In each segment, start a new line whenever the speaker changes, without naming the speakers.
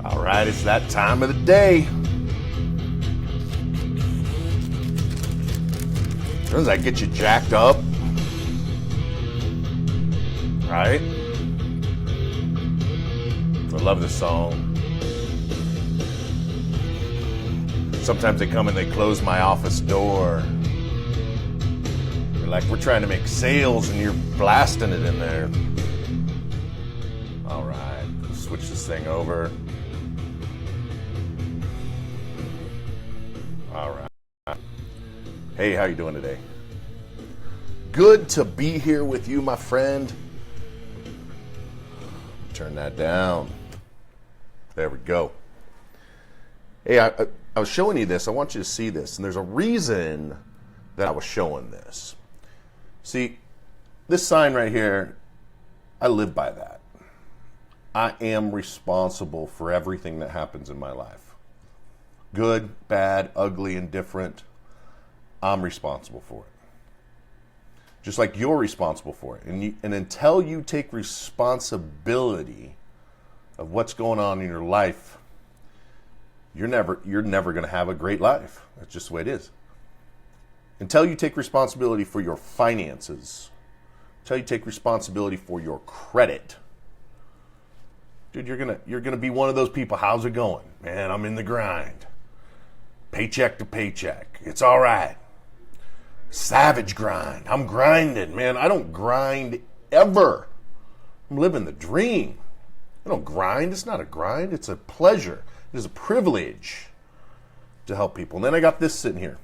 All right, it's that time of the day. Doesn't that get you jacked up? Right? I love this song. Sometimes they come and they close my office door. They're like, we're trying to make sales and you're blasting it in there. All right, let's switch this thing over. All right. Hey, how you doing today? Good to be here with you, my friend. Turn that down. There we go. Hey, I was showing you this. I want you to see this. And there's a reason that I was showing this. See, this sign right here, I live by that. I am responsible for everything that happens in my life. Good, bad, ugly, indifferent. I'm responsible for it. Just like you're responsible for it. And until you take responsibility of what's going on in your life, you're never going to have a great life. That's just the way it is. Until you take responsibility for your finances, until you take responsibility for your credit, dude, you're gonna be one of those people. How's it going? Man, I'm in the grind. Paycheck to paycheck. It's all right. Savage grind. I'm grinding, man. I don't grind ever. I'm living the dream. I don't grind. It's not a grind. It's a pleasure. It is a privilege to help people. And then I got this sitting here.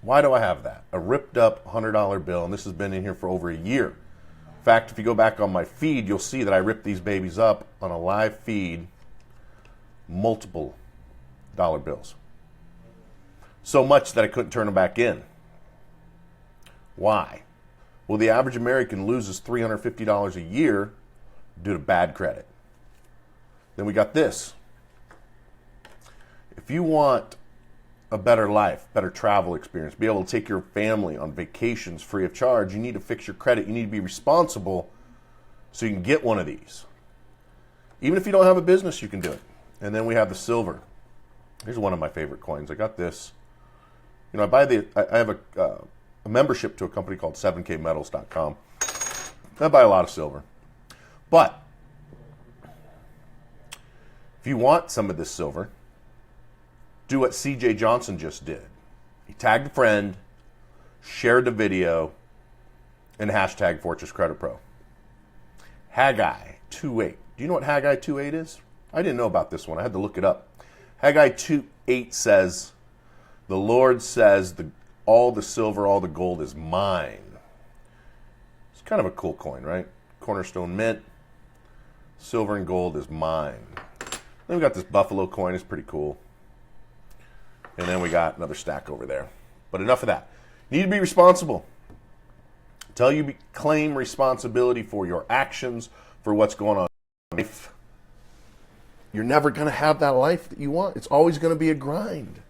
Why do I have that? A ripped up $100 bill, and this has been in here for over a year. In fact, if you go back on my feed, you'll see that I ripped these babies up on a live feed, multiple dollar bills. So much that I couldn't turn them back in. Why? Well, the average American loses $350 a year due to bad credit. Then we got this. If you want a better life, better travel experience, be able to take your family on vacations free of charge, you need to fix your credit. You need to be responsible so you can get one of these. Even if you don't have a business, you can do it. And then we have the silver. Here's one of my favorite coins. I got this. You know, I have a membership to a company called 7kmetals.com. I buy a lot of silver. But if you want some of this silver, do what CJ Johnson just did. He tagged a friend, shared the video, and hashtag Fortress Credit Pro. Haggai 2.8. Do you know what Haggai 2.8 is? I didn't know about this one. I had to look it up. Haggai 2.8 says, the Lord says, all the silver, all the gold is mine. It's kind of a cool coin, right? Cornerstone Mint. Silver and gold is mine. Then we got this Buffalo coin. It's pretty cool. And then we got another stack over there. But enough of that. You need to be responsible. Until you claim responsibility for your actions, for what's going on in life, you're never going to have that life that you want. It's always going to be a grind.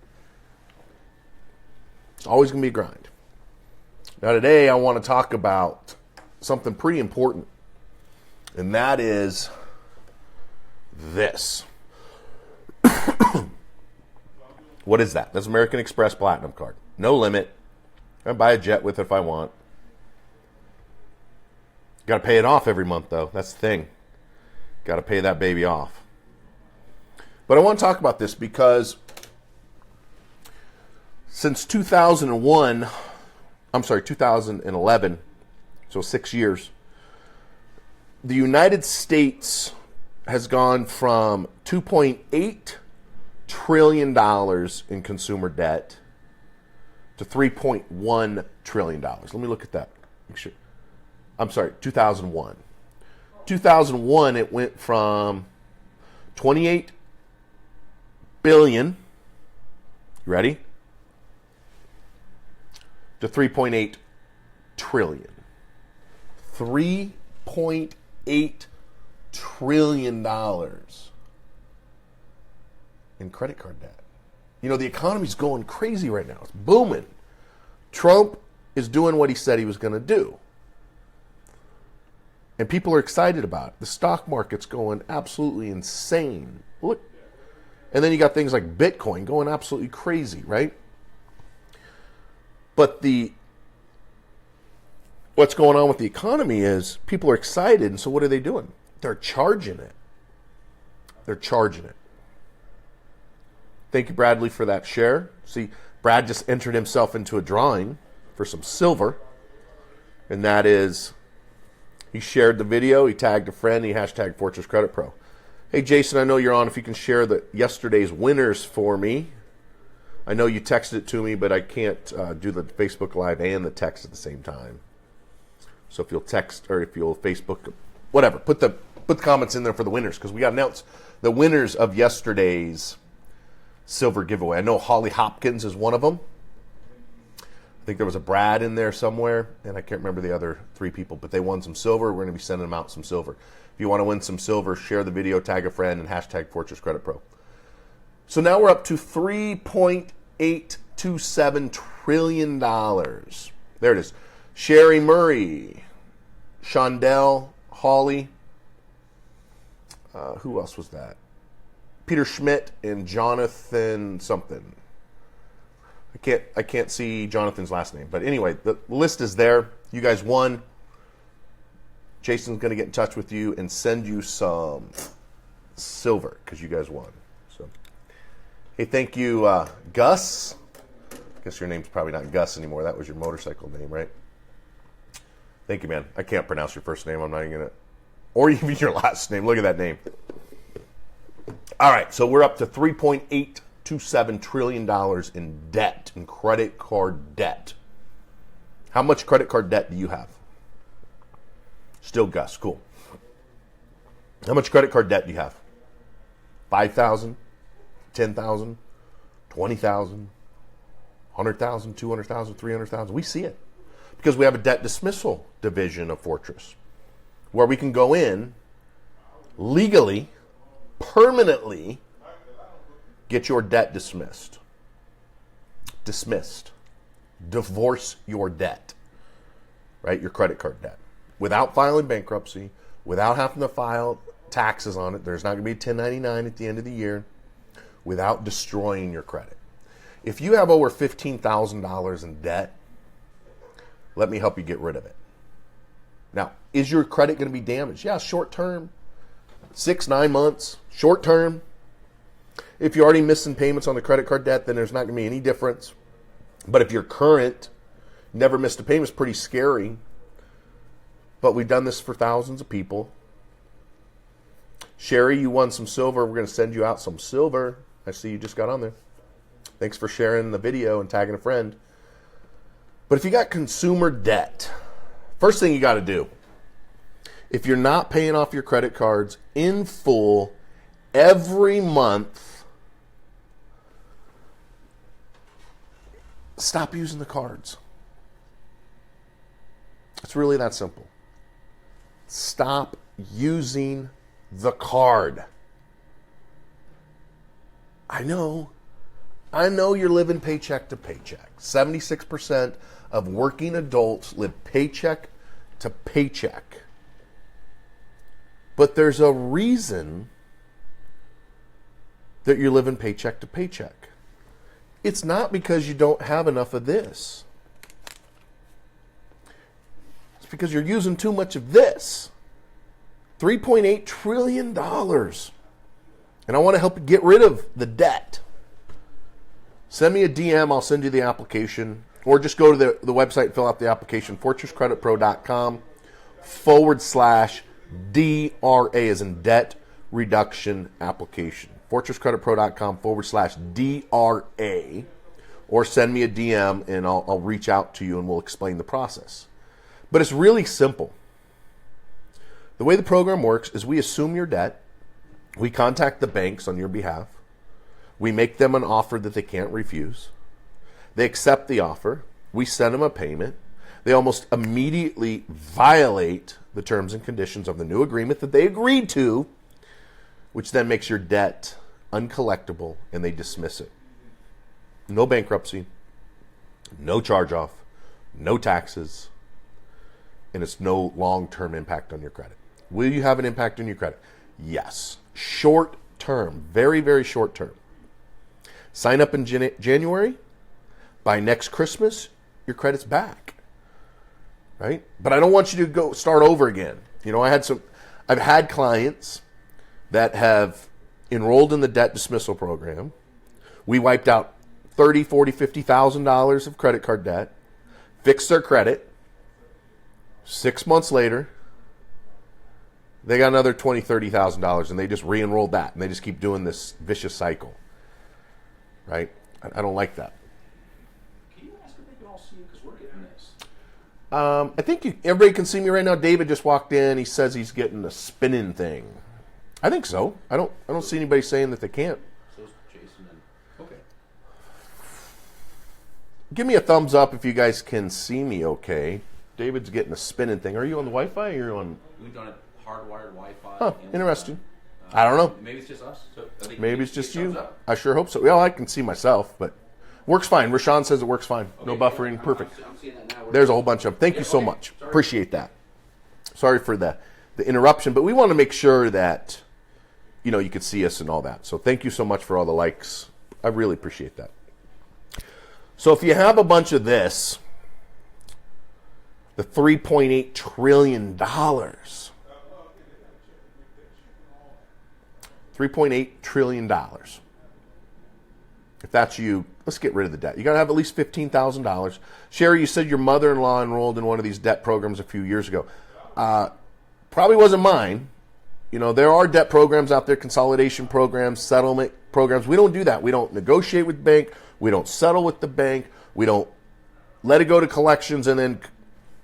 It's always going to be a grind. Now today I want to talk about something pretty important. And that is this. What is that? That's American Express Platinum Card. No limit. I can buy a jet with it if I want. Got to pay it off every month, though. That's the thing. Got to pay that baby off. But I want to talk about this because since 2011, so 6 years, the United States has gone from $2.8 trillion in consumer debt to $3.1 trillion. Let me look at that. Make sure. I'm sorry, 2001. 2001, it went from 28 billion. You ready? to 3.8 trillion. $3.8 trillion in credit card debt. You know, the economy's going crazy right now. It's booming. Trump is doing what he said he was going to do. And people are excited about it. The stock market's going absolutely insane. Look. And then you got things like Bitcoin going absolutely crazy, right? But what's going on with the economy is people are excited, and so what are they doing? They're charging it. They're charging it. Thank you, Bradley, for that share. See, Brad just entered himself into a drawing for some silver, and that is, he shared the video, he tagged a friend, he hashtag Fortress Credit Pro. Hey, Jason, I know you're on. If you can share yesterday's winners for me. I know you texted it to me, but I can't do the Facebook Live and the text at the same time. So if you'll text or if you'll Facebook, whatever, put the comments in there for the winners, because we got to announce the winners of yesterday's silver giveaway. I know Holly Hopkins is one of them. I think there was a Brad in there somewhere, and I can't remember the other 3 people, but they won some silver. We're going to be sending them out some silver. If you want to win some silver, share the video, tag a friend, and hashtag Fortress Credit Pro. So now we're up to $3.827 trillion. There it is. Sherry Murray, Shondell, Holly. Who else was that? Peter Schmidt and Jonathan something. I can't see Jonathan's last name. But anyway, the list is there. You guys won. Jason's going to get in touch with you and send you some silver because you guys won. So, hey, thank you, Gus. I guess your name's probably not Gus anymore. That was your motorcycle name, right? Thank you, man. I can't pronounce your first name. I'm not even going to. Or even your last name. Look at that name. All right, so we're up to $3.827 trillion in debt, in credit card debt. How much credit card debt do you have? Still Gus, cool. How much credit card debt do you have? 5,000, 10,000, 20,000, 100,000, 200,000, 300,000. We see it because we have a debt dismissal division of Fortress where we can go in legally, permanently get your debt dismissed. Dismissed. Divorce your debt, right? Your credit card debt. Without filing bankruptcy, without having to file taxes on it. There's not going to be a 1099 at the end of the year. Without destroying your credit. If you have over $15,000 in debt, let me help you get rid of it. Now, is your credit going to be damaged? Yeah, short term. 6-9 months. Short term. If you're already missing payments on the credit card debt, then there's not going to be any difference. But if you're current, never missed a payment, it's pretty scary. But we've done this for thousands of people. Sherry, you won some silver. We're going to send you out some silver. I see you just got on there. Thanks for sharing the video and tagging a friend. But if you got consumer debt, first thing you got to do, if you're not paying off your credit cards in full every month, stop using the cards. It's really that simple. Stop using the card. I know you're living paycheck to paycheck. 76% of working adults live paycheck to paycheck. But there's a reason that you're living paycheck to paycheck. It's not because you don't have enough of this. It's because you're using too much of this. $3.8 trillion. And I want to help you get rid of the debt. Send me a DM. I'll send you the application. Or just go to the website and fill out the application. FortressCreditPro.com/DRA as in debt reduction application. FortressCreditPro.com/DRA. Or send me a DM and I'll reach out to you and we'll explain the process. But it's really simple. The way the program works is we assume your debt. We contact the banks on your behalf. We make them an offer that they can't refuse. They accept the offer. We send them a payment. They almost immediately violate the terms and conditions of the new agreement that they agreed to, which then makes your debt uncollectible, and they dismiss it. No bankruptcy, no charge-off, no taxes, and it's no long-term impact on your credit. Will you have an impact on your credit? Yes. Short term, very, very short term. Sign up in January. By next Christmas, your credit's back. Right? But I don't want you to go start over again. You know, I've had clients that have enrolled in the debt dismissal program. We wiped out $30,000, $40,000, $50,000 of credit card debt, fixed their credit. 6 months later, they got another $20,000, $30,000, and they just re-enrolled that, and they just keep doing this vicious cycle. Right? I don't like that.
Can you ask if they can all see you? Because we're getting this.
I think everybody can see me right now. David just walked in. He says he's getting a spinning thing. I think so. I don't see anybody saying that they can't.
So's Jason and okay.
Give me a thumbs up if you guys can see me okay. David's getting a spinning thing. Are you on the Wi-Fi or you're on?
We've done it hardwired Wi-Fi.
Huh, interesting. I don't know.
Maybe it's just us. So
maybe it's just you. I sure hope so. Well, I can see myself, but works fine. Rashawn says it works fine. Okay, no buffering. Perfect.
I'm seeing that now.
There's a whole bunch of them. Thank you so much. Sorry. Appreciate that. Sorry for the interruption, but we want to make sure that you could see us and all that. So thank you so much for all the likes. I really appreciate that. So if you have a bunch of this, the $3.8 trillion. $3.8 trillion. If that's you, let's get rid of the debt. You got to have at least $15,000. Sherry, you said your mother-in-law enrolled in one of these debt programs a few years ago. Probably wasn't mine. There are debt programs out there, consolidation programs, settlement programs. We don't do that. We don't negotiate with the bank. We don't settle with the bank. We don't let it go to collections and then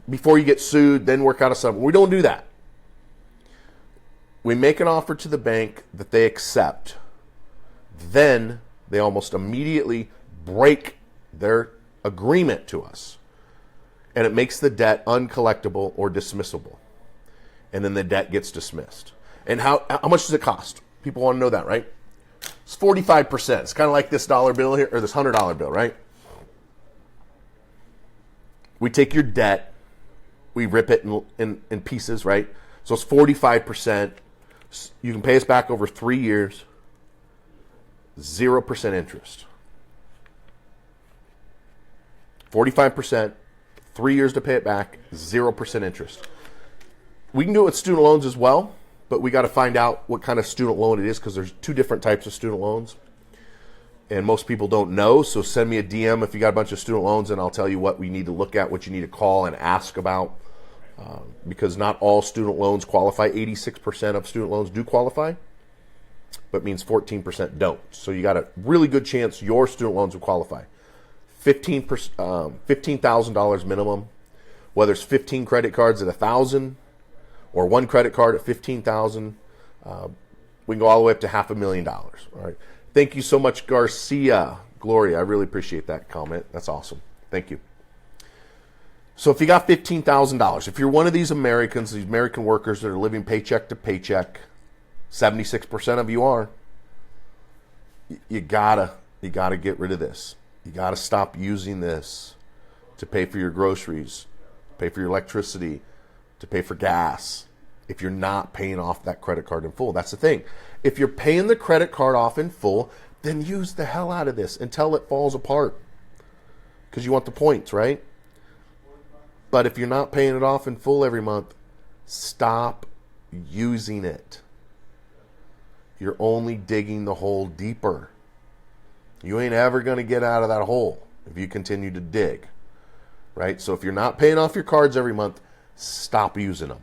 before you get sued, then work out a settlement. We don't do that. We make an offer to the bank that they accept. Then they almost immediately break their agreement to us. And it makes the debt uncollectible or dismissible. And then the debt gets dismissed. And how much does it cost? People want to know that, right? It's 45%. It's kind of like this dollar bill here, or this $100 bill, right? We take your debt, we rip it in pieces, right? So it's 45%. You can pay us back over 3 years, 0% interest. 45%, 3 years to pay it back, 0% interest. We can do it with student loans as well, but we got to find out what kind of student loan it is because there's two different types of student loans. And most people don't know, so send me a DM if you got a bunch of student loans and I'll tell you what we need to look at, what you need to call and ask about. Because not all student loans qualify. 86% of student loans do qualify, but means 14% don't. So you got a really good chance your student loans will qualify. $15,000 minimum, whether it's 15 credit cards at $1,000 or one credit card at $15,000. We can go all the way up to $500,000. All right. Thank you so much, Garcia. Gloria, I really appreciate that comment. That's awesome. Thank you. So if you got $15,000, if you're one of these Americans, these American workers that are living paycheck to paycheck, 76% of you are, you gotta get rid of this. You gotta stop using this to pay for your groceries, pay for your electricity, to pay for gas. If you're not paying off that credit card in full, that's the thing. If you're paying the credit card off in full, then use the hell out of this until it falls apart, because you want the points, right? But if you're not paying it off in full every month, stop using it. You're only digging the hole deeper. You ain't ever going to get out of that hole if you continue to dig, right? So if you're not paying off your cards every month, stop using them.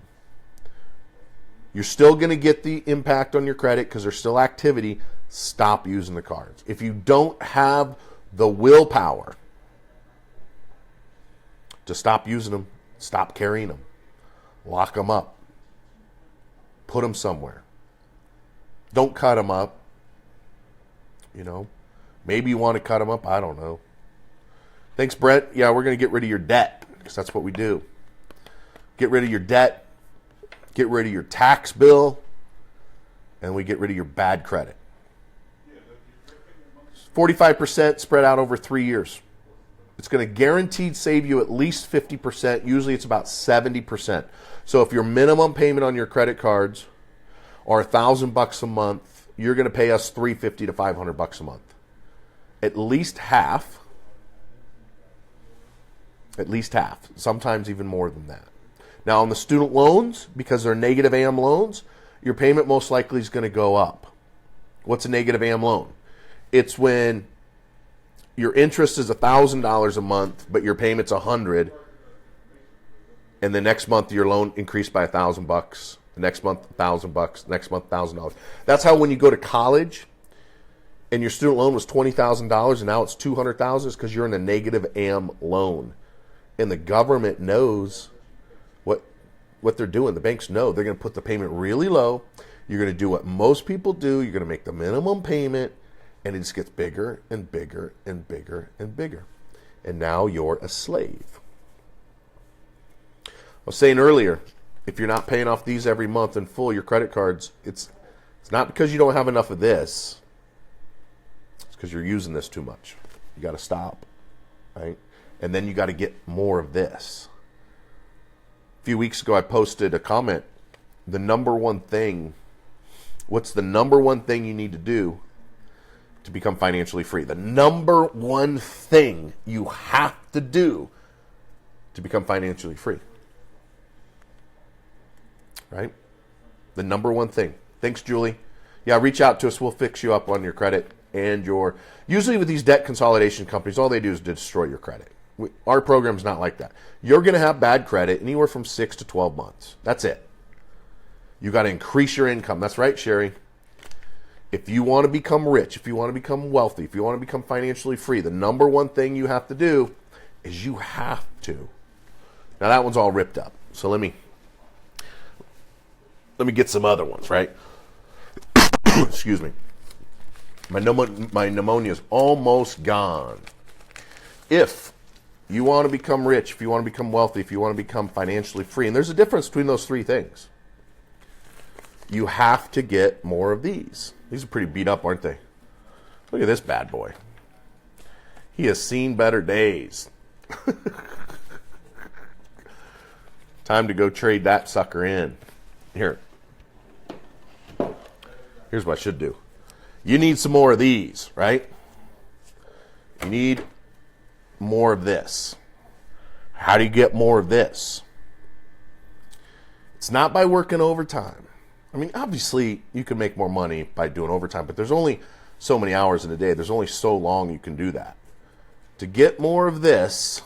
You're still going to get the impact on your credit because there's still activity. Stop using the cards. If you don't have the willpower to stop using them, stop carrying them, lock them up, put them somewhere. Don't cut them up. Maybe you want to cut them up. I don't know. Thanks, Brent. Yeah, we're going to get rid of your debt because that's what we do. Get rid of your debt, get rid of your tax bill, and we get rid of your bad credit. 45% spread out over 3 years. It's going to guaranteed save you at least 50%. Usually it's about 70%. So if your minimum payment on your credit cards are $1,000 a month, you're going to pay us $350 to $500 a month. At least half. At least half. Sometimes even more than that. Now on the student loans, because they're negative AM loans, your payment most likely is going to go up. What's a negative AM loan? It's when your interest is $1,000 a month, but your payment's $100, and the next month your loan increased by $1,000. The next month $1,000. Next month $1,000. That's how when you go to college and your student loan was $20,000 and now it's $200,000, is because you're in a negative AM loan, and the government knows what they're doing. The banks know they're going to put the payment really low. You're going to do what most people do. You're going to make the minimum payment, and it just gets bigger and bigger and bigger and bigger. And now you're a slave. I was saying earlier, if you're not paying off these every month in full, your credit cards, it's not because you don't have enough of this. It's because you're using this too much. You got to stop, right? And then you got to get more of this. A few weeks ago, I posted a comment. What's the number one thing you need to do to become financially free? The number one thing you have to do to become financially free. Right? The number one thing. Thanks, Julie. Yeah, reach out to us. We'll fix you up on your credit and your... Usually with these debt consolidation companies, all they do is destroy your credit. Our program's not like that. You're going to have bad credit anywhere from 6 to 12 months. That's it. You got to increase your income. That's right, Sherry. If you want to become rich, if you want to become wealthy, if you want to become financially free, the number one thing you have to do is you have to. Now that one's all ripped up. So let me get some other ones, right? Excuse me. My pneumonia is almost gone. If you want to become rich, if you want to become wealthy, if you want to become financially free, and there's a difference between those three things, you have to get more of these. These are pretty beat up, aren't they? Look at this bad boy. He has seen better days. Time to go trade that sucker in. Here's what I should do. You need some more of these, right? You need more of this. How do you get more of this? It's not by working overtime. I mean, obviously, you can make more money by doing overtime, but there's only so many hours in a day. There's only so long you can do that. To get more of this,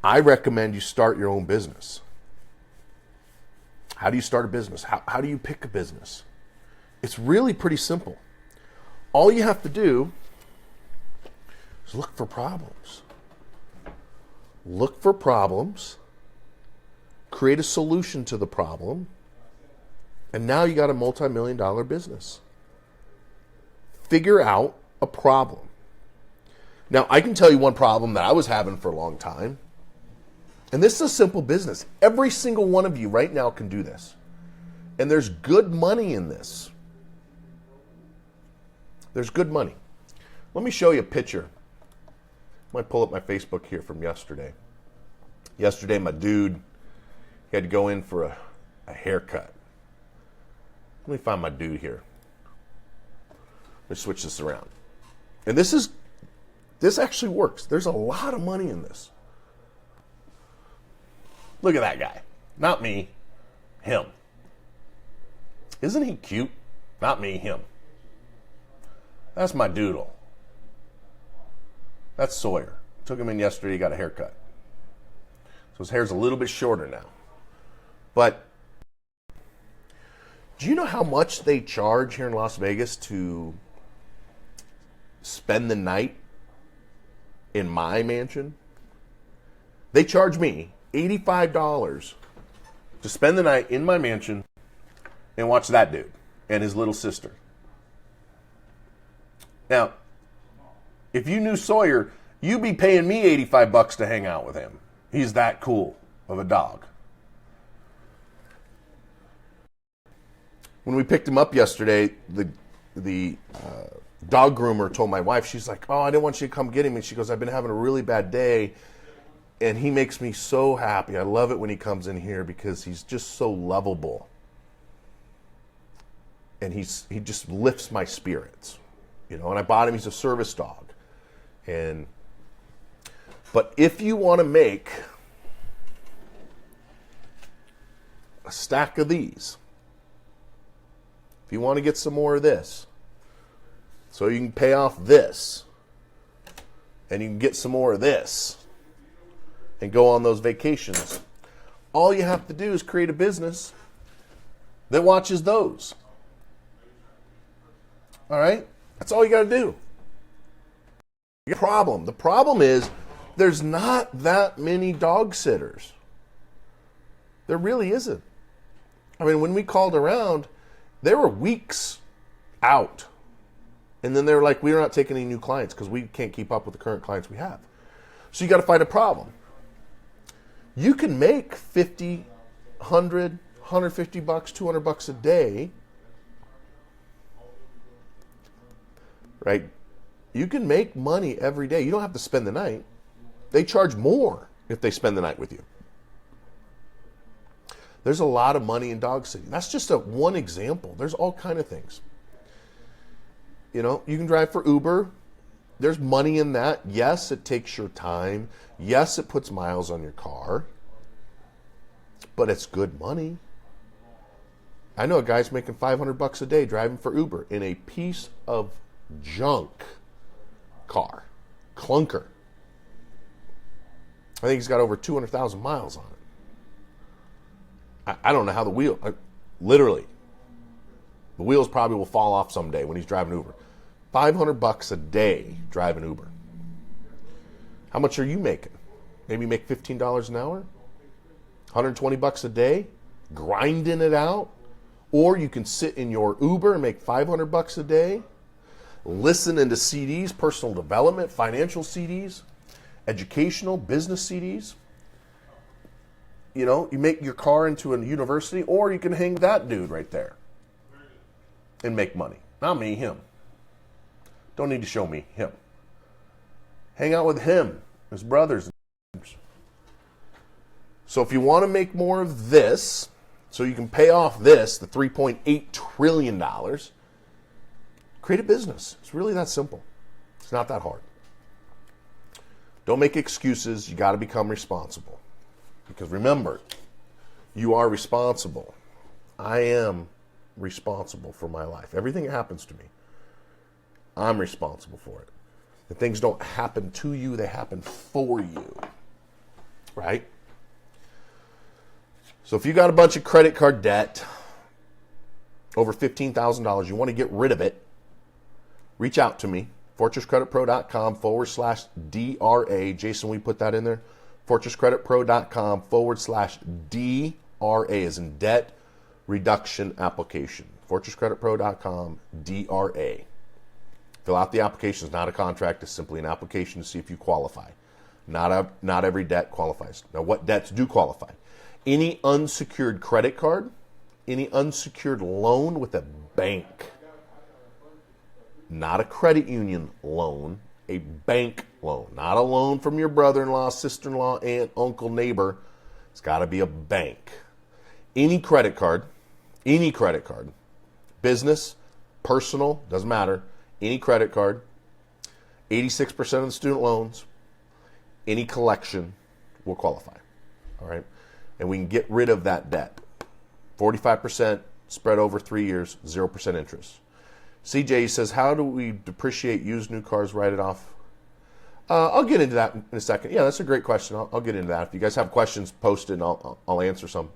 I recommend you start your own business. How do you start a business? How do you pick a business? It's really pretty simple. All you have to do is look for problems. Look for problems. Create a solution to the problem. And now you got a multi-million-dollar business. Figure out a problem. Now, I can tell you one problem that I was having for a long time. And this is a simple business. Every single one of you right now can do this. And there's good money in this. There's good money. Let me show you a picture. I might pull up my Facebook here from yesterday. Yesterday, my dude, he had to go in for a haircut. Let me find my dude here. Let me switch this around. And this actually works. There's a lot of money in this. Look at that guy. Not me, him. Isn't he cute? Not me, him. That's my doodle. That's Sawyer. Took him in yesterday, he got a haircut. So his hair's a little bit shorter now. But do you know how much they charge here in Las Vegas to spend the night in my mansion? They charge me $85 to spend the night in my mansion and watch that dude and his little sister. Now, if you knew Sawyer, You be paying me $85 to hang out with him. He's that cool of a dog. When we picked him up yesterday, the dog groomer told my wife, she's like, oh, I didn't want you to come get him. And she goes, I've been having a really bad day, and he makes me so happy. I love it when he comes in here because he's just so lovable. And he just lifts my spirits. You know, and I bought him, he's a service dog. But if you want to make a stack of these, if you want to get some more of this, so you can pay off this, and you can get some more of this, and go on those vacations, all you have to do is create a business that watches those. All right? That's all you got to do. The problem is there's not that many dog sitters. There really isn't. I mean, when we called around, there were weeks out. And then they were like, we're not taking any new clients because we can't keep up with the current clients we have. So you got to find a problem. You can make $50, $100, $150, $200 a day. Right? You can make money every day. You don't have to spend the night. They charge more if they spend the night with you. There's a lot of money in dog sitting. That's just one example. There's all kind of things. You know, you can drive for Uber. There's money in that. Yes, it takes your time. Yes, it puts miles on your car. But it's good money. I know a guy's making $500 a day driving for Uber in a piece of junk car. Clunker. I think he's got over 200,000 miles on it. I don't know how literally, the wheels probably will fall off someday when he's driving Uber. $500 a day driving Uber. How much are you making? Maybe make $15 an hour? $120 a day? Grinding it out? Or you can sit in your Uber and make $500 a day, listening to CDs, personal development, financial CDs, educational, business CDs. You know, you make your car into a university, or you can hang that dude right there and make money. Not me, him. Don't need to show me, him. Hang out with him, his brothers. So if you want to make more of this, so you can pay off this, the $3.8 trillion, create a business. It's really that simple. It's not that hard. Don't make excuses. You got to become responsible. Because remember, you are responsible. I am responsible for my life. Everything that happens to me, I'm responsible for it. And things don't happen to you, they happen for you. Right? So if you got a bunch of credit card debt, over $15,000, you want to get rid of it, reach out to me, fortresscreditpro.com/DRA. Jason, we put that in there? fortresscreditpro.com/DRA as in debt reduction application. fortresscreditpro.com/DRA. Fill out the application. It's not a contract. It's simply an application to see if you qualify. Not every debt qualifies. Now, what debts do qualify? Any unsecured credit card, any unsecured loan with a bank, not a credit union loan, a bank loan, not a loan from your brother-in-law, sister-in-law, aunt, uncle, neighbor. It's got to be a bank. Any credit card, business, personal, doesn't matter, any credit card, 86% of the student loans, any collection will qualify. All right? And we can get rid of that debt. 45% spread over 3 years, 0% interest. CJ says, how do we depreciate used new cars, write it off? I'll get into that in a second. Yeah, that's a great question. I'll get into that. If you guys have questions, post it and I'll answer some.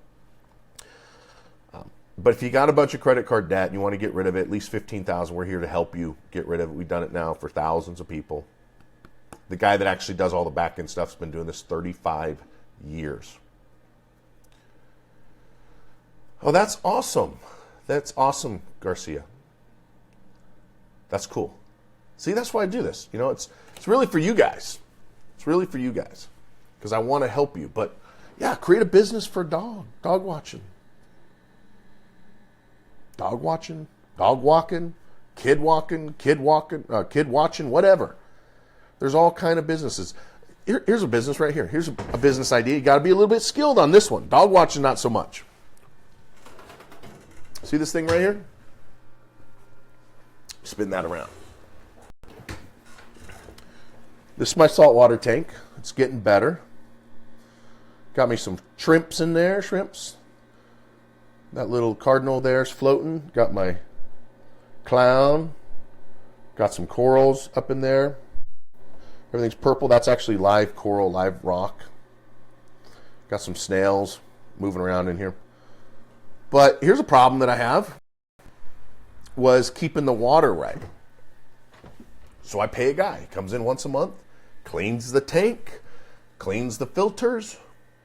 But if you got a bunch of credit card debt and you want to get rid of it, at least $15,000, we're here to help you get rid of it. We've done it now for thousands of people. The guy that actually does all the back end stuff has been doing this 35 years. Oh, that's awesome. That's awesome, Garcia. That's cool. See, that's why I do this. You know, it's really for you guys. It's really for you guys because I want to help you. But yeah, create a business for dog watching, dog watching, dog walking, kid walking, kid watching, whatever. There's all kind of businesses. Here's a business right here. Here's a business idea. You got to be a little bit skilled on this one. Dog watching, not so much. See this thing right here? Spin that around. This is my saltwater tank. It's getting better. Got me some shrimps in there, shrimps. That little cardinal there's floating. Got my clown. Got some corals up in there. Everything's purple. That's actually live coral, live rock. Got some snails moving around in here. But here's a problem that I have was keeping the water right. So I pay a guy. He comes in once a month, cleans the tank, cleans the filters,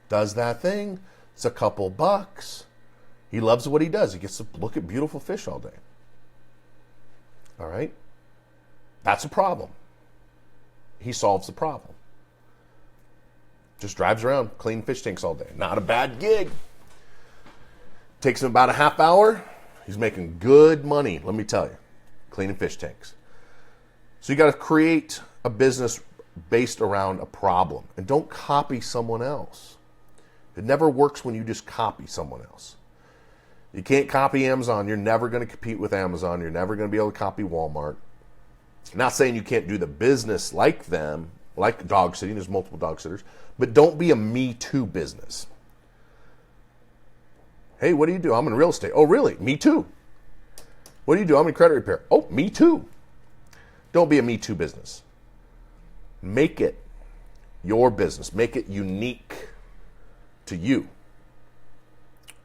does that thing. It's a couple bucks. He loves what he does. He gets to look at beautiful fish all day. All right? That's a problem. He solves the problem. Just drives around, clean fish tanks all day. Not a bad gig. Takes him about a half hour. He's making good money, let me tell you, cleaning fish tanks. So you got to create a business based around a problem. And don't copy someone else. It never works when you just copy someone else. You can't copy Amazon. You're never going to compete with Amazon. You're never going to be able to copy Walmart. I'm not saying you can't do the business like them, like dog sitting. There's multiple dog sitters. But don't be a Me Too business. Hey, what do you do? I'm in real estate. Oh, really? Me too. What do you do? I'm in credit repair. Oh, me too. Don't be a Me Too business. Make it your business. Make it unique to you.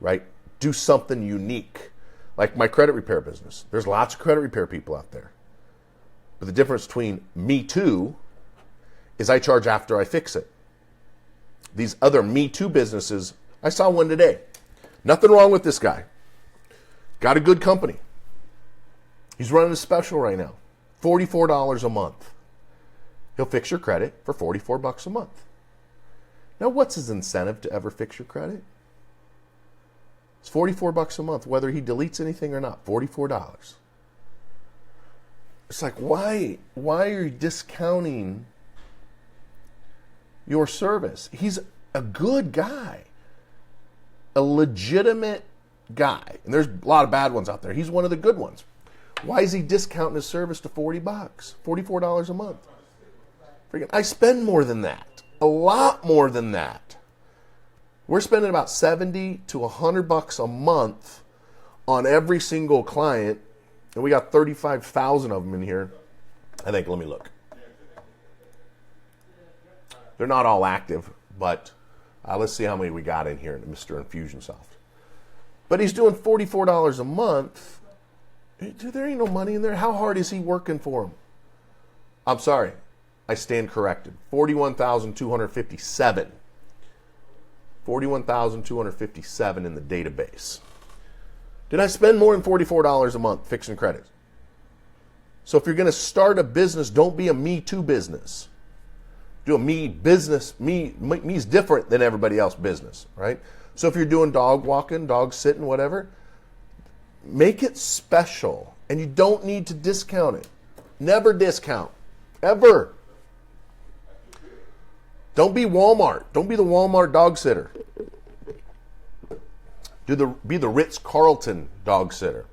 Right? Do something unique. Like my credit repair business. There's lots of credit repair people out there. But the difference between Me Too is I charge after I fix it. These other Me Too businesses, I saw one today. Nothing wrong with this guy. Got a good company. He's running a special right now. $44 a month. He'll fix your credit for $44 a month. Now, what's his incentive to ever fix your credit? It's $44 a month, whether he deletes anything or not. $44. It's like, why are you discounting your service? He's a good guy. A legitimate guy. And there's a lot of bad ones out there. He's one of the good ones. Why is he discounting his service to $40? $44 a month. Freaking, I spend more than that. A lot more than that. We're spending about $70 to $100 a month on every single client. And we got 35,000 of them in here. I think, let me look. They're not all active, but let's see how many we got in here in Mr. Infusionsoft. But he's doing $44 a month. Dude, there ain't no money in there. How hard is he working for him? I'm sorry. I stand corrected. $41,257. $41,257 in the database. Did I spend more than $44 a month fixing credits? So if you're going to start a business, don't be a Me Too business. Do a me business. Me's different than everybody else business, right? So if you're doing dog walking, dog sitting, whatever, make it special. And you don't need to discount it. Never discount. Ever. Don't be Walmart. Don't be the Walmart dog sitter. Be the Ritz-Carlton dog sitter.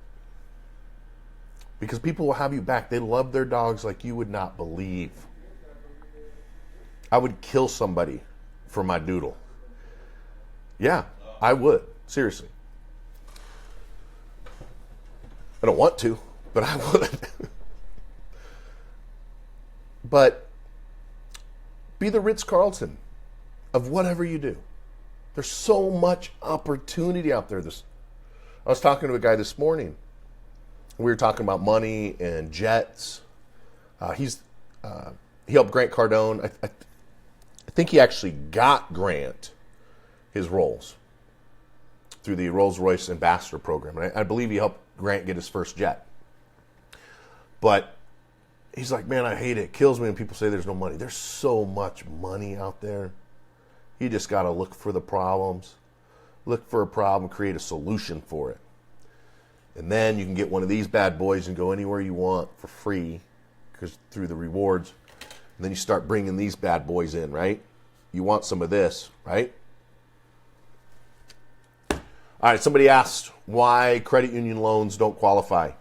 Because people will have you back. They love their dogs like you would not believe. I would kill somebody for my doodle. Yeah, I would. Seriously. I don't want to, but I would. But be the Ritz-Carlton of whatever you do. There's so much opportunity out there. I was talking to a guy this morning. We were talking about money and jets. He helped Grant Cardone. I think he actually got Grant his Rolls through the Rolls-Royce Ambassador Program. And I believe he helped Grant get his first jet. But he's like, man, I hate it. It kills me when people say there's no money. There's so much money out there. You just got to look for the problems. Look for a problem, create a solution for it. And then you can get one of these bad boys and go anywhere you want for free because through the rewards. And then you start bringing these bad boys in, right? You want some of this, right? All right, somebody asked why credit union loans don't qualify.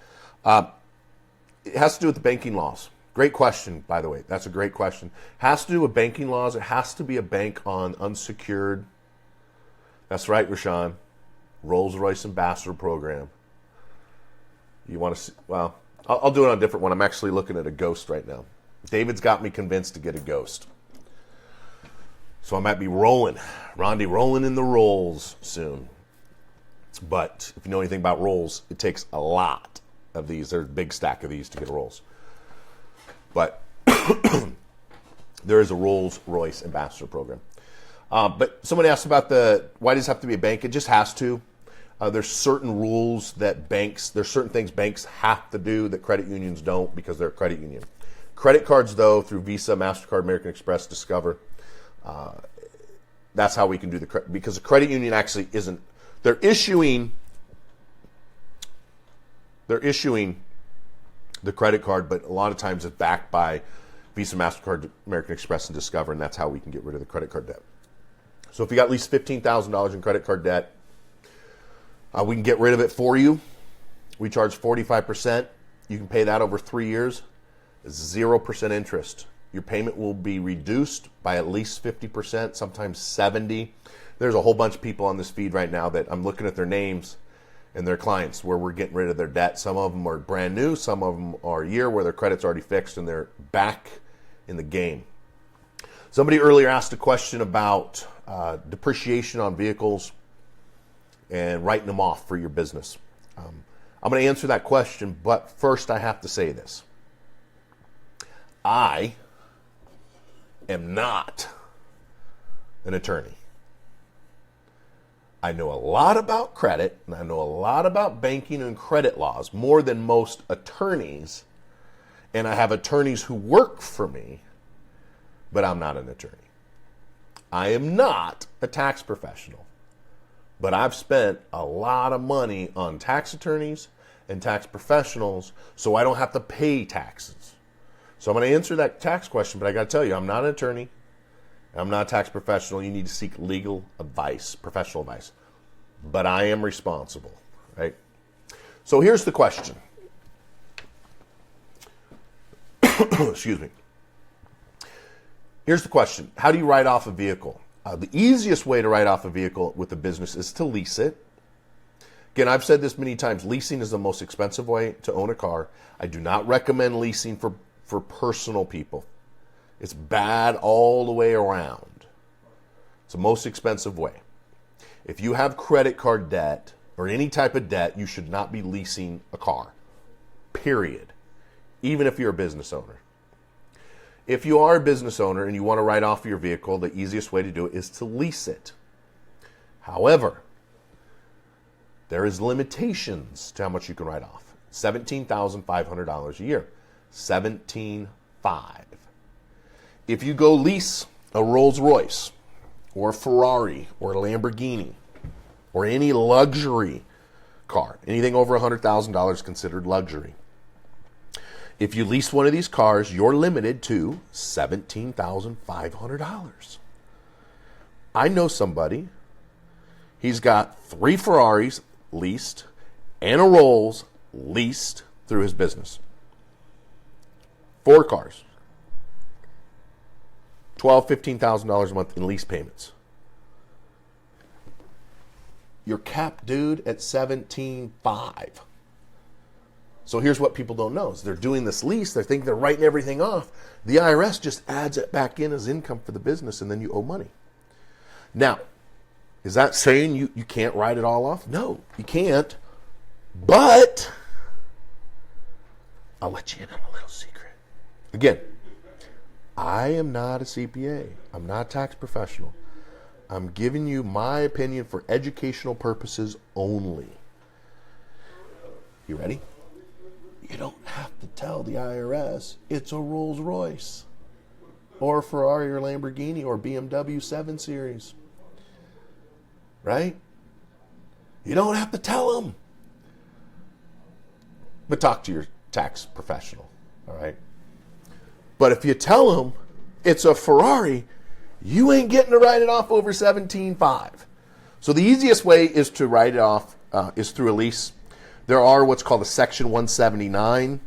It has to do with the banking laws. Great question, by the way. That's a great question. Has to do with banking laws. It has to be a bank on unsecured. That's right, Rashawn. Rolls-Royce Ambassador Program. You want to see? Well, I'll do it on a different one. I'm actually looking at a ghost right now. David's got me convinced to get a ghost. So I might be rolling. Rondi rolling in the rolls soon. But if you know anything about rolls, it takes a lot of these. There's a big stack of these to get rolls. But there is a Rolls-Royce Ambassador Program. But somebody asked about why does it have to be a bank? It just has to. There's certain rules that there's certain things banks have to do that credit unions don't because they're a credit union. Credit cards, though, through Visa, MasterCard, American Express, Discover, that's how we can do because the credit union actually isn't. They're issuing the credit card, but a lot of times it's backed by Visa, MasterCard, American Express, and Discover, and that's how we can get rid of the credit card debt. So if you got at least $15,000 in credit card debt, we can get rid of it for you. We charge 45%. You can pay that over 3 years. 0% interest. Your payment will be reduced by at least 50%, sometimes 70%. There's a whole bunch of people on this feed right now that I'm looking at their names and their clients where we're getting rid of their debt. Some of them are brand new. Some of them are a year where their credit's already fixed and they're back in the game. Somebody earlier asked a question about depreciation on vehicles and writing them off for your business. I'm going to answer that question, but first I have to say this. I am not an attorney. I know a lot about credit, and I know a lot about banking and credit laws, more than most attorneys, and I have attorneys who work for me, but I'm not an attorney. I am not a tax professional, but I've spent a lot of money on tax attorneys and tax professionals, so I don't have to pay taxes. So I'm going to answer that tax question, but I got to tell you, I'm not an attorney. I'm not a tax professional. You need to seek legal advice, professional advice. But I am responsible, right? So here's the question. Excuse me. Here's the question. How do you write off a vehicle? The easiest way to write off a vehicle with a business is to lease it. Again, I've said this many times. Leasing is the most expensive way to own a car. I do not recommend leasing for personal people. It's bad all the way around. It's the most expensive way. If you have credit card debt or any type of debt, you should not be leasing a car, period, even if you're a business owner. If you are a business owner and you want to write off your vehicle, the easiest way to do it is to lease it. However, there is limitations to how much you can write off. $17,500 a year. $17,500. If you go lease a Rolls Royce or a Ferrari or a Lamborghini or any luxury car, anything over $100,000 is considered luxury. If you lease one of these cars, you're limited to $17,500. I know somebody, he's got 3 Ferraris leased and a Rolls leased through his business. 4 cars. $12,000, $15,000 a month in lease payments. You're capped, dude, at $17,500. So here's what people don't know is they're doing this lease, they think they're writing everything off. The IRS just adds it back in as income for the business and then you owe money. Now, is that saying you can't write it all off? No, you can't. But I'll let you in on a little secret. Again, I am not a CPA. I'm not a tax professional. I'm giving you my opinion for educational purposes only. You ready? you don't have to tell the IRS it's a Rolls Royce or a Ferrari or Lamborghini or BMW 7 Series. Right? You don't have to tell them. But talk to your tax professional. All right? But if you tell them it's a Ferrari, you ain't getting to write it off over 17.5. So the easiest way is to write it off is through a lease. There are what's called a Section 179.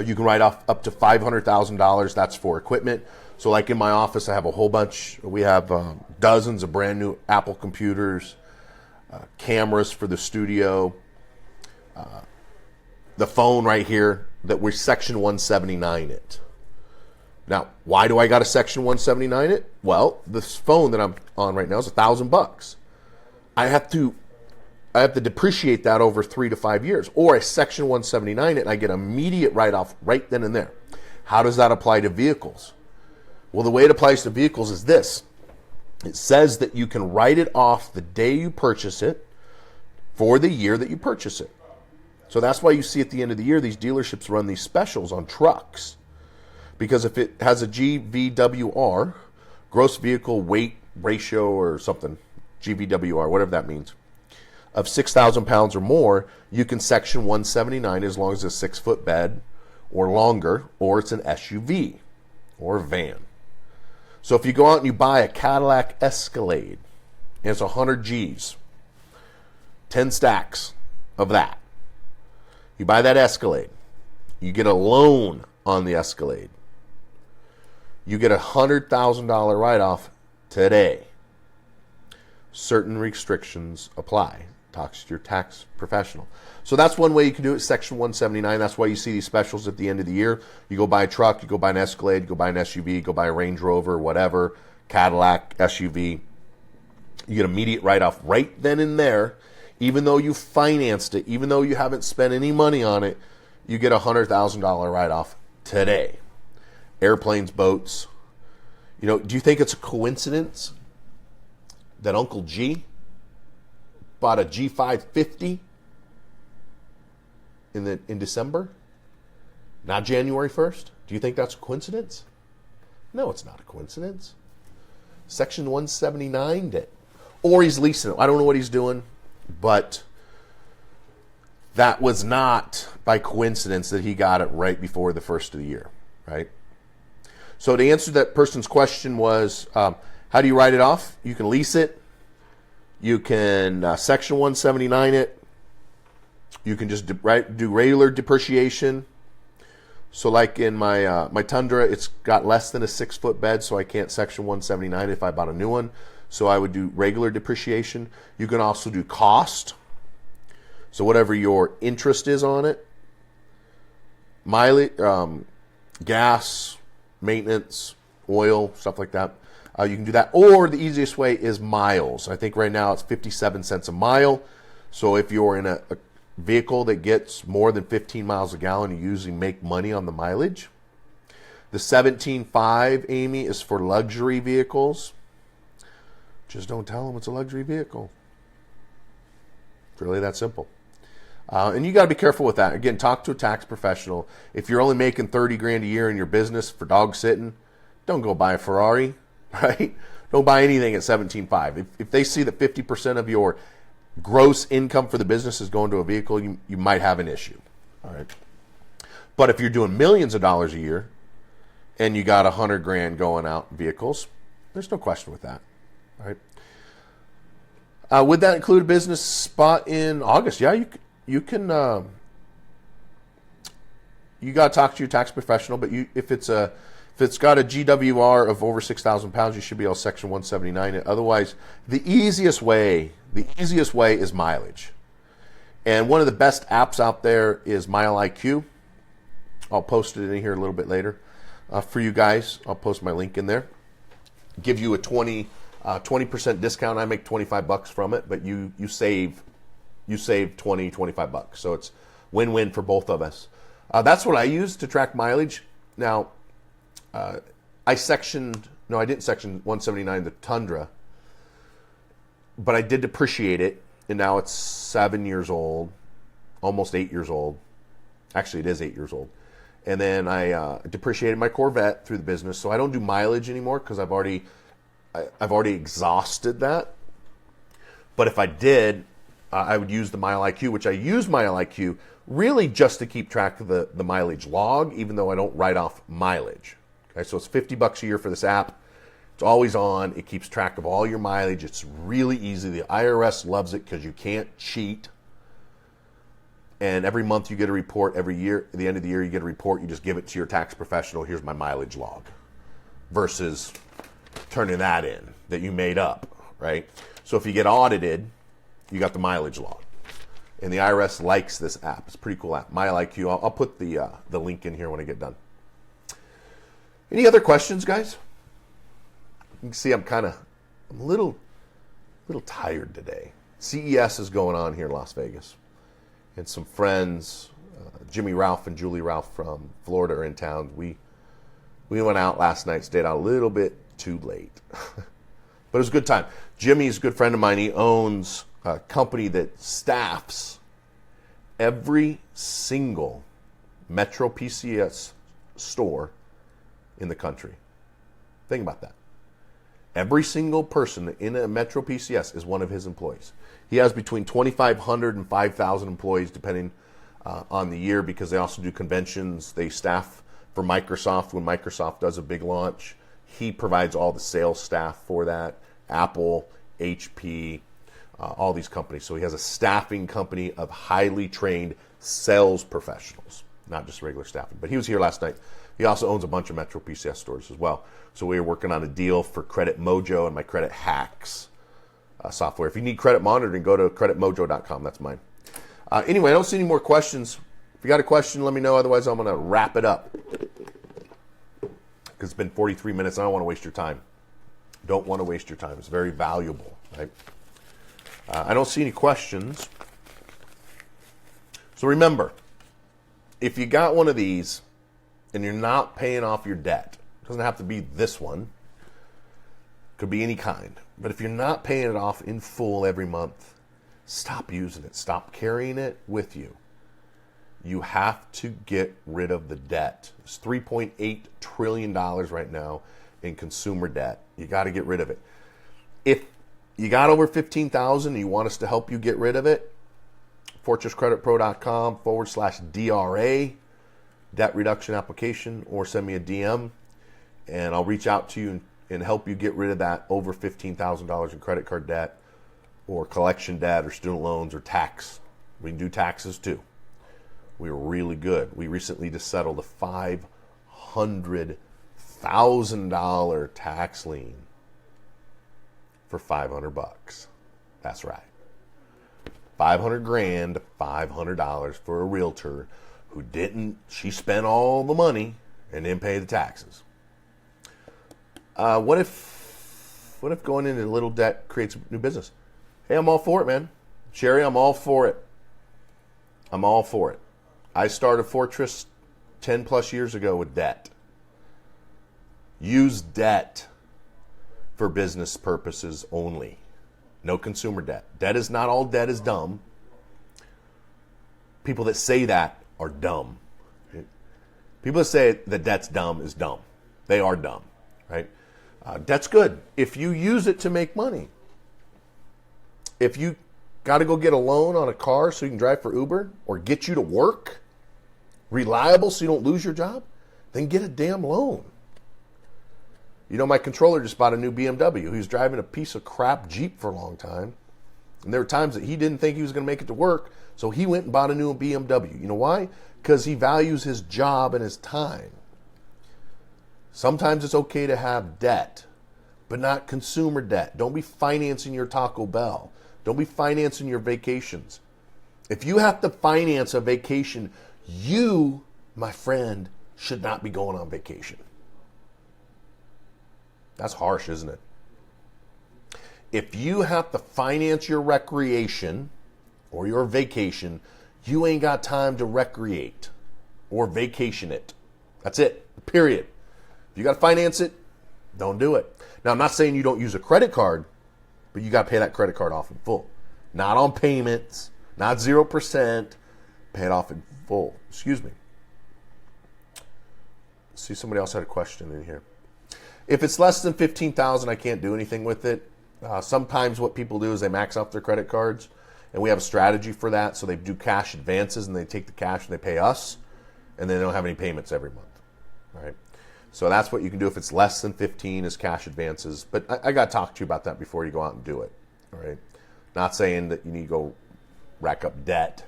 You can write off up to $500,000. That's for equipment. So like in my office, I have a whole bunch. We have dozens of brand new Apple computers, cameras for the studio, the phone right here that we're Section 179 it. Now, why do I got a Section 179 it? Well, this phone that I'm on right now is $1,000. I have to depreciate that over 3 to 5 years, or a Section 179 it, and I get immediate write-off right then and there. How does that apply to vehicles? Well, the way it applies to vehicles is this. It says that you can write it off the day you purchase it for the year that you purchase it. So that's why you see at the end of the year, these dealerships run these specials on trucks. Because if it has a GVWR, gross vehicle weight ratio or something, GVWR, whatever that means, of 6,000 pounds or more, you can Section 179 as long as it's a 6-foot bed or longer, or it's an SUV or a van. So if you go out and you buy a Cadillac Escalade, and it's 100 G's, 10 stacks of that, you buy that Escalade, you get a loan on the Escalade, you get a $100,000 write-off today. Certain restrictions apply. Talk to your tax professional. So that's one way you can do it, Section 179. That's why you see these specials at the end of the year. You go buy a truck, you go buy an Escalade, you go buy an SUV, you go buy a Range Rover, whatever, Cadillac, SUV. You get immediate write-off right then and there. Even though you financed it, even though you haven't spent any money on it, you get a $100,000 write-off today. Airplanes, boats. You know, do you think it's a coincidence that Uncle G bought a G550 in December? Not January 1st? Do you think that's a coincidence? No, it's not a coincidence. Section 179 did. Or he's leasing it. I don't know what he's doing, but that was not by coincidence that he got it right before the first of the year, right? So to answer that person's question was, how do you write it off? You can lease it. You can Section 179 it. You can just do regular depreciation. So like in my my Tundra, it's got less than a 6-foot bed, so I can't Section 179 if I bought a new one. So I would do regular depreciation. You can also do cost. So whatever your interest is on it, mileage, gas, maintenance, oil, stuff like that. You can do that. Or the easiest way is miles. I think right now it's 57 cents a mile. So if you're in a vehicle that gets more than 15 miles a gallon, you usually make money on the mileage. The 17.5, Amy, is for luxury vehicles. Just don't tell them it's a luxury vehicle. It's really that simple. And you got to be careful with that. Again, talk to a tax professional. If you're only making 30 grand a year in your business for dog sitting, don't go buy a Ferrari, right? Don't buy anything at 17.5. If they see that 50% of your gross income for the business is going to a vehicle, you might have an issue. All right. But if you're doing millions of dollars a year and you got 100 grand going out in vehicles, there's no question with that. All right. Would that include a business spot in August? Yeah, you can. You got to talk to your tax professional, but if it's got a GWR of over 6,000 pounds, you should be able to Section 179 it. Otherwise, the easiest way is mileage. And one of the best apps out there is Mile IQ. I'll post it in here a little bit later for you guys. I'll post my link in there. Give you a 20% discount. I make $25 from it, but you save 25 bucks. So it's win-win for both of us. That's what I use to track mileage. Now, I didn't section 179 the Tundra, but I did depreciate it, and now it's 7 years old, almost 8 years old. Actually, it is 8 years old. And then I depreciated my Corvette through the business, so I don't do mileage anymore because I've already exhausted that. But if I did, I would use the Mile IQ, which I use Mile IQ really just to keep track of the mileage log, even though I don't write off mileage. Okay, so it's $50 a year for this app. It's always on. It keeps track of all your mileage. It's really easy. The IRS loves it because you can't cheat. And every month you get a report. Every year, at the end of the year, you get a report. You just give it to your tax professional. Here's my mileage log. Versus turning that in that you made up, right? So if you get audited, you got the mileage log. And the IRS likes this app. It's a pretty cool app. MileIQ. I'll put the link in here when I get done. Any other questions, guys? You can see I'm a little tired today. CES is going on here in Las Vegas. And some friends, Jimmy Ralph and Julie Ralph from Florida are in town. We went out last night, stayed out a little bit too late. But it was a good time. Jimmy's a good friend of mine. He owns a company that staffs every single Metro PCS store in the country. Think about that. Every single person in a Metro PCS is one of his employees. He has between 2,500 and 5,000 employees, depending on the year, because they also do conventions. They staff for Microsoft when Microsoft does a big launch. He provides all the sales staff for that. Apple, HP, all these companies. So he has a staffing company of highly trained sales professionals, not just regular staffing. But he was here last night. He also owns a bunch of Metro PCS stores as well. So we were working on a deal for Credit Mojo and my Credit Hacks software. If you need credit monitoring, go to creditmojo.com. That's mine. Anyway, I don't see any more questions. If you got a question, let me know. Otherwise, I'm going to wrap it up. Because it's been 43 minutes. I don't want to waste your time. Don't want to waste your time. It's very valuable, right? I don't see any questions. So remember, if you got one of these and you're not paying off your debt, it doesn't have to be this one. Could be any kind. But if you're not paying it off in full every month, stop using it. Stop carrying it with you. You have to get rid of the debt. It's $3.8 trillion right now in consumer debt. You got to get rid of it. If you got over $15,000 and you want us to help you get rid of it, fortresscreditpro.com/DRA, debt reduction application, or send me a DM and I'll reach out to you and help you get rid of that over $15,000 in credit card debt or collection debt or student loans or tax. We can do taxes too. We're really good. We recently just settled a $500,000 tax lien for $500. That's right. $500,000 to $500 for a realtor who she spent all the money and didn't pay the taxes. What if going into little debt creates a new business? Hey, I'm all for it, man. Sherry, I'm all for it. I'm all for it. I started Fortress 10 plus years ago with debt. Use debt for business purposes only. No consumer debt. Debt is not all debt is dumb. People that say that are dumb. People that say that debt's dumb is dumb. They are dumb, right? Debt's good if you use it to make money. If you got to go get a loan on a car so you can drive for Uber or get you to work, reliable so you don't lose your job, then get a damn loan. You know, my controller just bought a new BMW. He was driving a piece of crap Jeep for a long time. And there were times that he didn't think he was going to make it to work, so he went and bought a new BMW. You know why? Because he values his job and his time. Sometimes it's okay to have debt, but not consumer debt. Don't be financing your Taco Bell. Don't be financing your vacations. If you have to finance a vacation, you, my friend, should not be going on vacation. That's harsh, isn't it? If you have to finance your recreation or your vacation, you ain't got time to recreate or vacation it. That's it, period. If you got to finance it, don't do it. Now, I'm not saying you don't use a credit card, but you got to pay that credit card off in full. Not on payments, not 0%, Pay it off in full. Excuse me. See, somebody else had a question in here. If it's less than $15,000, I can't do anything with it. Sometimes what people do is they max out their credit cards, and we have a strategy for that. So they do cash advances, and they take the cash and they pay us, and they don't have any payments every month. All right. So that's what you can do if it's less than 15 is cash advances. But I got to talk to you about that before you go out and do it. All right. Not saying that you need to go rack up debt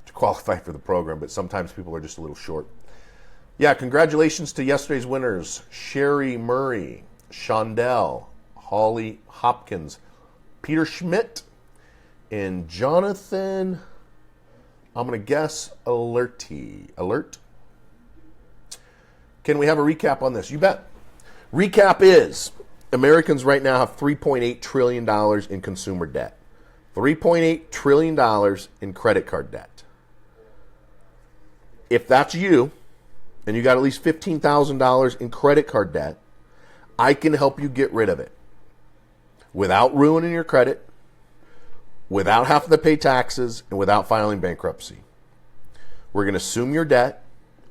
to qualify for the program, but sometimes people are just a little short. Yeah, congratulations to yesterday's winners. Sherry Murray, Shondell, Holly Hopkins, Peter Schmidt, and Jonathan, I'm going to guess, Alert. Can we have a recap on this? You bet. Recap is Americans right now have $3.8 trillion in consumer debt. $3.8 trillion in credit card debt. If that's you, and you got at least $15,000 in credit card debt, I can help you get rid of it without ruining your credit, without having to pay taxes, and without filing bankruptcy. We're going to assume your debt.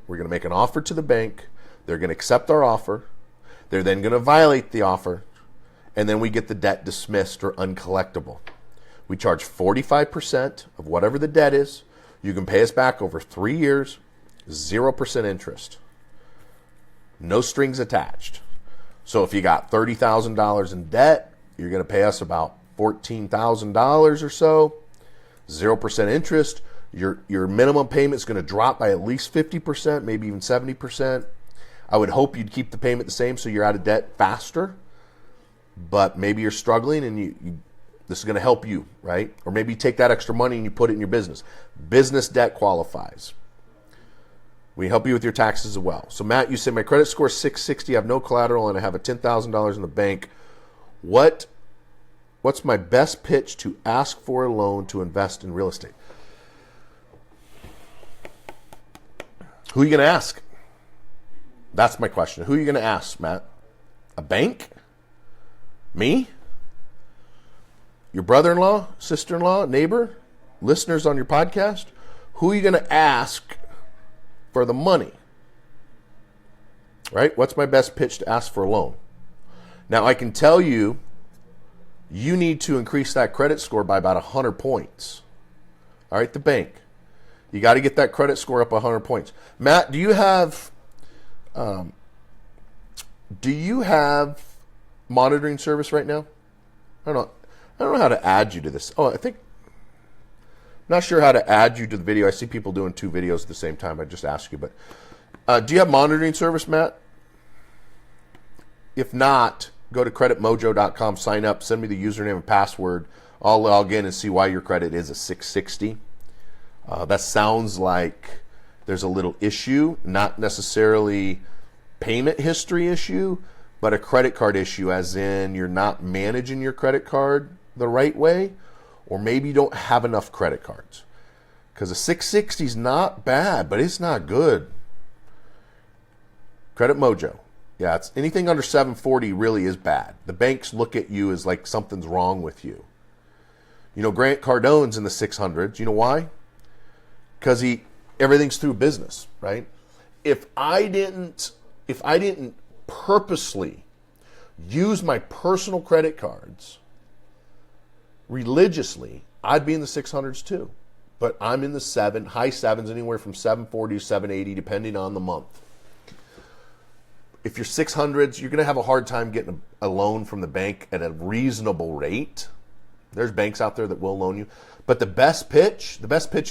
We're going to make an offer to the bank. They're going to accept our offer. They're then going to violate the offer, and then we get the debt dismissed or uncollectible. We charge 45% of whatever the debt is. You can pay us back over 3 years, 0% interest. No strings attached. So if you got $30,000 in debt, you're going to pay us about $14,000 or so, 0% interest. Your minimum payment is going to drop by at least 50%, maybe even 70%. I would hope you'd keep the payment the same so you're out of debt faster, but maybe you're struggling and this is going to help you, right? Or maybe you take that extra money and you put it in your business. Business debt qualifies. We help you with your taxes as well. So Matt, you say my credit score is 660, I have no collateral, and I have a $10,000 in the bank. What's my best pitch to ask for a loan to invest in real estate? Who are you going to ask? That's my question. Who are you going to ask, Matt? A bank? Me? Your brother-in-law, sister-in-law, neighbor, listeners on your podcast? Who are you going to ask for the money? Right? What's my best pitch to ask for a loan? Now, I can tell you, you need to increase that credit score by about 100 points. All right, the bank. You got to get that credit score up 100 points. Matt, do you have monitoring service right now? I don't know how to add you to this. I'm not sure how to add you to the video. I see people doing 2 videos at the same time. I just asked you, but do you have monitoring service, Matt? If not, go to creditmojo.com, sign up, send me the username and password. I'll log in and see why your credit is a 660. That sounds like there's a little issue, not necessarily payment history issue, but a credit card issue, as in you're not managing your credit card the right way, or maybe you don't have enough credit cards. Because a 660 is not bad, but it's not good. Credit Mojo. Yeah, it's anything under 740 really is bad. The banks look at you as like something's wrong with you. You know, Grant Cardone's in the 600s. You know why? Because everything's through business, right? If I didn't purposely use my personal credit cards religiously, I'd be in the 600s too. But I'm in the high sevens, anywhere from 740 to 780, depending on the month. If you're 600s, you're going to have a hard time getting a loan from the bank at a reasonable rate. There's banks out there that will loan you. But the best pitch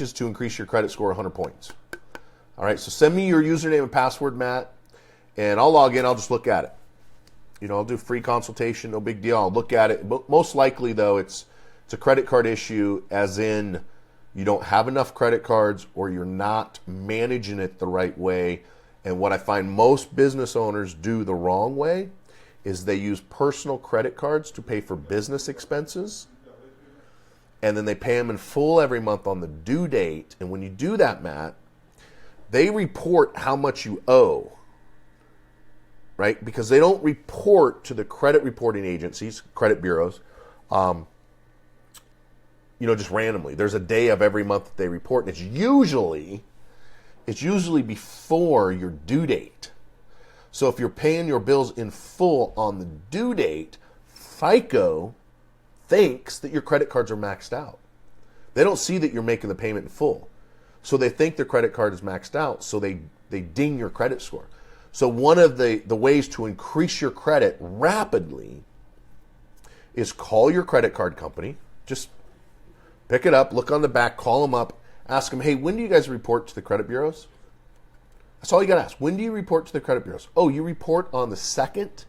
is to increase your credit score 100 points. All right, so send me your username and password, Matt, and I'll log in. I'll just look at it. You know, I'll do a free consultation, no big deal. I'll look at it. But most likely, though, it's a credit card issue, as in you don't have enough credit cards or you're not managing it the right way. And what I find most business owners do the wrong way is they use personal credit cards to pay for business expenses. And then they pay them in full every month on the due date. And when you do that, Matt, they report how much you owe, right? Because they don't report to the credit reporting agencies, credit bureaus, just randomly. There's a day of every month that they report, and it's usually before your due date. So if you're paying your bills in full on the due date, FICO thinks that your credit cards are maxed out. They don't see that you're making the payment in full. So they think their credit card is maxed out, so they ding your credit score. So one of the ways to increase your credit rapidly is call your credit card company. Just pick it up, look on the back, call them up, ask them, hey, when do you guys report to the credit bureaus? That's all you got to ask. When do you report to the credit bureaus? Oh, you report on the 2nd?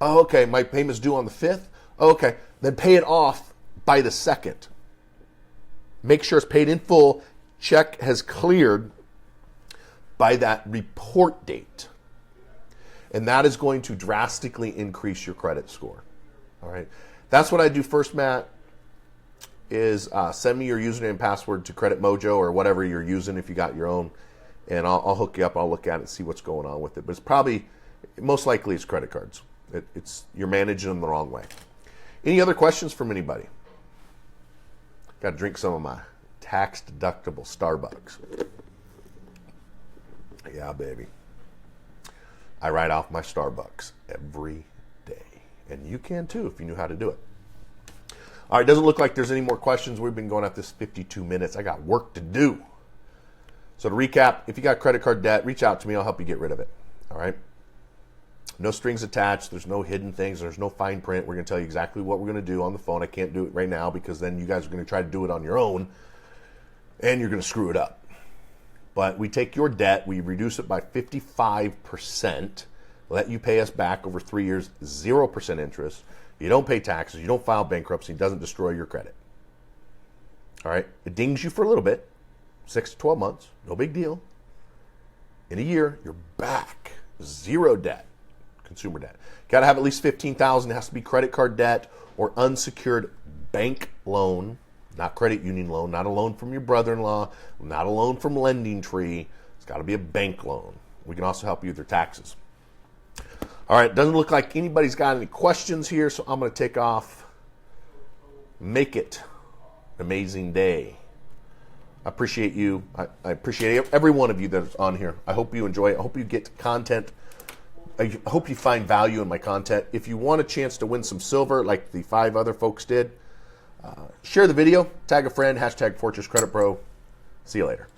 Oh, okay, my payment's due on the 5th? Oh, okay, then pay it off by the 2nd. Make sure it's paid in full. Check has cleared by that report date. And that is going to drastically increase your credit score. All right. That's what I do first, Matt, is send me your username and password to Credit Mojo or whatever you're using if you got your own. And I'll hook you up. I'll look at it and see what's going on with it. But it's probably, most likely it's credit cards. You're managing them the wrong way. Any other questions from anybody? Got to drink some of my tax-deductible Starbucks. Yeah, baby. I write off my Starbucks every day. And you can too if you knew how to do it. All right, doesn't look like there's any more questions. We've been going at this 52 minutes. I got work to do. So to recap, if you got credit card debt, reach out to me. I'll help you get rid of it. All right? No strings attached. There's no hidden things. There's no fine print. We're going to tell you exactly what we're going to do on the phone. I can't do it right now because then you guys are going to try to do it on your own and you're going to screw it up. But we take your debt, we reduce it by 55%, let you pay us back over 3 years, 0% interest. You don't pay taxes, you don't file bankruptcy, it doesn't destroy your credit. All right? It dings you for a little bit, 6 to 12 months, no big deal. In a year, you're back, 0 debt, consumer debt. Got to have at least $15,000. It has to be credit card debt or unsecured bank loan. Not credit union loan, not a loan from your brother-in-law, not a loan from Lending Tree. It's got to be a bank loan. We can also help you with your taxes. All right, doesn't look like anybody's got any questions here, so I'm going to take off. Make it an amazing day. I appreciate you. I appreciate every one of you that's on here. I hope you enjoy it. I hope you get content. I hope you find value in my content. If you want a chance to win some silver like the 5 other folks did, share the video, tag a friend, #Fortress Credit Pro. See you later.